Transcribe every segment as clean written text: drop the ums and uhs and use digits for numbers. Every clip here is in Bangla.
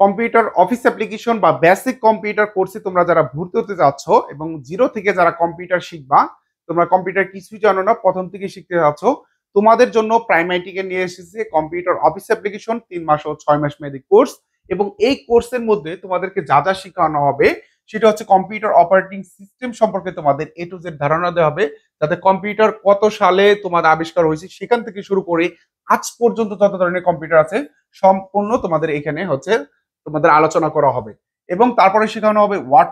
কম্পিউটার অফিস অ্যাপ্লিকেশন বা বেসিক কম্পিউটার কোর্সে তোমরা যারা ভর্তি হতে যাচ্ছ এবং জিরো থেকে যারা কম্পিউটার শিখবা, তোমরা কম্পিউটার কিছুই জানো না, প্রথম থেকে শিখতে যাচ্ছ, তোমাদের জন্য প্রাইমারিটিকে নিয়ে এসেছে কম্পিউটার অফিস অ্যাপ্লিকেশন ৩ মাস ও ৬ মাস মেয়াদী কোর্স। এবং এই কোর্সের মধ্যে তোমাদেরকে যা যা শেখানো হবে সেটা হচ্ছে কম্পিউটার অপারেটিং সিস্টেম সম্পর্কে তোমাদের এ টু জেড ধারণা দেওয়া হবে, যাতে কম্পিউটার কত সালে তোমাদের আবিষ্কার হয়েছে সেখান থেকে শুরু করে আজ পর্যন্ত যত ধরনের কম্পিউটার আছে সম্পূর্ণ তোমাদের এখানে হচ্ছে তোমাদের আলোচনা করা হবে। এবং তারপরে শেখানো হবে ওয়ার্ড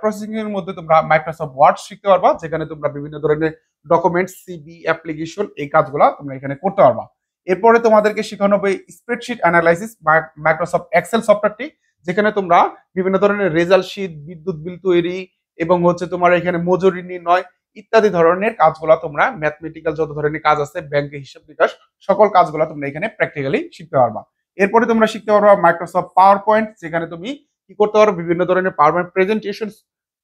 প্রসেসিং এর মধ্যে তোমরা মাইক্রোসফট ওয়ার্ড শিখতে পারবা, যেখানে তোমরা বিভিন্ন ধরনের ডকুমেন্ট, সিভি, অ্যাপ্লিকেশন এই কাজগুলো তোমরা এখানে করতে পারবা। এরপরে তোমাদেরকে শেখানো হবে স্প্রেডশিট অ্যানালাইসিস, মাইক্রোসফট এক্সেল সফটওয়্যারটি, যেখানে তোমরা বিভিন্ন ধরনের রেজাল্ট শিট, বিদ্যুৎ বিল তৈরি এবং হচ্ছে তোমার এখানে মজুরি নির্ণয় ইত্যাদি ধরনের কাজগুলো, তোমরা ম্যাথমেটিক্যাল যত ধরনের কাজ আছে, ব্যাংকের হিসাব নিকাশ, সকল কাজগুলো তোমরা এখানে প্র্যাকটিক্যালি শিখতে পারবা। এরপরে তোমরা শিখতে পারবা মাইক্রোসফট পাওয়ার পয়েন্ট, যেখানে তুমি কি করতে পারো, বিভিন্ন ধরনের পাওয়ার পয়েন্ট প্রেজেন্টেশন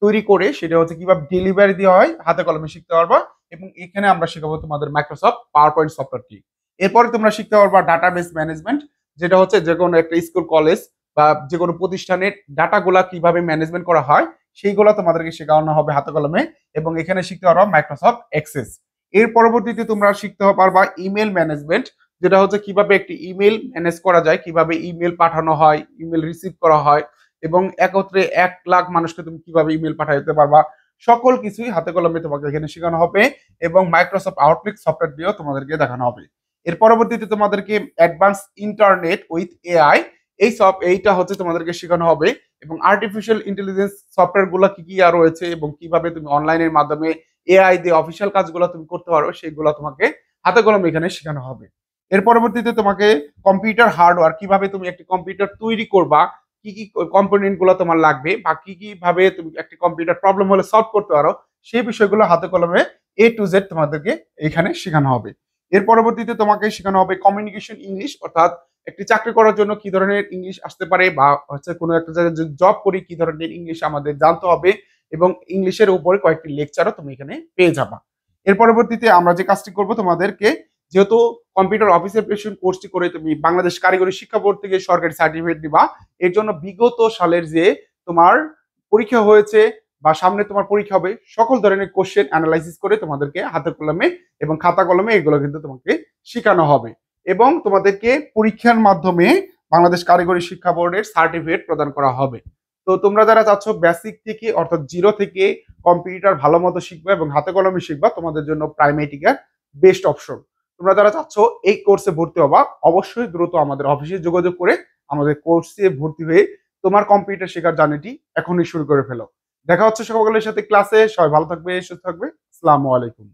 তৈরি করে সেটা হচ্ছে কিভাবে ডেলিভারি দেওয়া হয় হাতে কলমে শিখতে পারবা। এবং এখানে আমরা শেখাবো তোমাদের মাইক্রোসফট পাওয়ার পয়েন্ট সফটওয়্যারটি। এরপরে তোমরা শিখতে পারবা ডাটাবেস ম্যানেজমেন্ট, যেটা হচ্ছে যে কোনো একটা স্কুল, কলেজ বা যে কোনো প্রতিষ্ঠানের ডাটাগুলা কিভাবে ম্যানেজমেন্ট করা হয় সেইগুলো তোমাদেরকে শেখানো হবে হাতে কলমে। এবং এখানে শিখতে পারবা মাইক্রোসফট এক্সেস। এর পরবর্তীতে তোমরা শিখতে পারবা ইমেল ম্যানেজমেন্ট, যেটা হচ্ছে কিভাবে একটি ইমেল ম্যানেজ করা যায়, কিভাবে ইমেল পাঠানো হয়, ইমেল রিসিভ করা হয় এবং একত্রে 1 লাখ মানুষকে তুমি কিভাবে ইমেল পাঠাতে পারবা, সকল কিছুই হাতে কলমে তোমাকে এখানে শেখানো হবে। এবং মাইক্রোসফট আউটলুক সফটওয়্যার দিয়েও তোমাদেরকে দেখানো হবে। এর পরবর্তীতে তোমাদেরকে অ্যাডভান্স ইন্টারনেট উইথ এআই, এইটা হচ্ছে তোমাদেরকে শেখানো হবে। এবং আর্টিফিশিয়াল ইন্টেলিজেন্স সফটওয়্যার গুলো কি কি আর রয়েছে এবং কিভাবে তুমি অনলাইনের মাধ্যমে এআই দিয়ে অফিসিয়াল কাজগুলো তুমি করতে পারো, সেইগুলো তোমাকে হাতে কলমে এখানে শেখানো হবে। এর পরবর্তীতে তোমাকে কম্পিউটার হার্ডওয়্যার, কিভাবে তুমি একটি কম্পিউটার তৈরি করবা, কি কি কম্পোনেন্ট গুলো তোমার লাগবে বা কি কি ভাবে তুমি একটি কম্পিউটার প্রবলেম হলে সলভ করতে পারো, সেই বিষয়গুলো হাতে কলমে এ টু জেড তোমাদেরকে এখানে শেখানো হবে। এর পরবর্তীতে তোমাকে শেখানো হবে কমিউনিকেশন ইংলিশ, অর্থাৎ একটি চাকরি করার জন্য কি ধরনের ইংলিশ আসতে পারে বা হচ্ছে কোনো একটা জায়গায় যদি জব করি কি ধরনের ইংলিশ আমাদের জানতে হবে, এবং ইংলিশের উপরে কয়েকটি লেকচারও তুমি এখানে পেয়ে যাবা। এর পরবর্তীতে আমরা যে কাজটি করব, তোমাদেরকে যেহেতু কম্পিউটার অফিস অ্যাপ্লিকেশন কোর্সটি করে তুমি বাংলাদেশ কারিগরি শিক্ষা বোর্ড থেকে সরকারি সার্টিফিকেট দিবা, এর জন্য বিগত সালের যে তোমার পরীক্ষা হয়েছে বা সামনে তোমার পরীক্ষা হবে, সকল ধরনের কোশ্চেন অ্যানালাইসিস করে তোমাদেরকে হাতে কলমে এবং খাতা কলমে এগুলো কিন্তু তোমাকে শেখানো হবে। এবং তোমাদেরকে পরীক্ষার মাধ্যমে বাংলাদেশ কারিগরি শিক্ষা বোর্ডের সার্টিফিকেট প্রদান করা হবে। তো তোমরা যারা চাচ্ছ বেসিক থেকে অর্থাৎ জিরো থেকে কম্পিউটার ভালো মতো শিখবা এবং হাতে কলমে শিখবা, তোমাদের জন্য প্রাইমেটিকা বেস্ট অপশন। তোমরা যারা চাচ্ছ এই কোর্সে ভর্তি হবা, অবশ্যই দ্রুত আমাদের অফিসে যোগাযোগ করে আমাদের কোর্সে ভর্তি হয়ে তোমার কম্পিউটার শেখার জার্নিটি এখনই শুরু করে ফেলো। দেখা হচ্ছে সকলের সাথে ক্লাসে। সবাই ভালো থাকবে, সুস্থ থাকবে। আসসালামু আলাইকুম।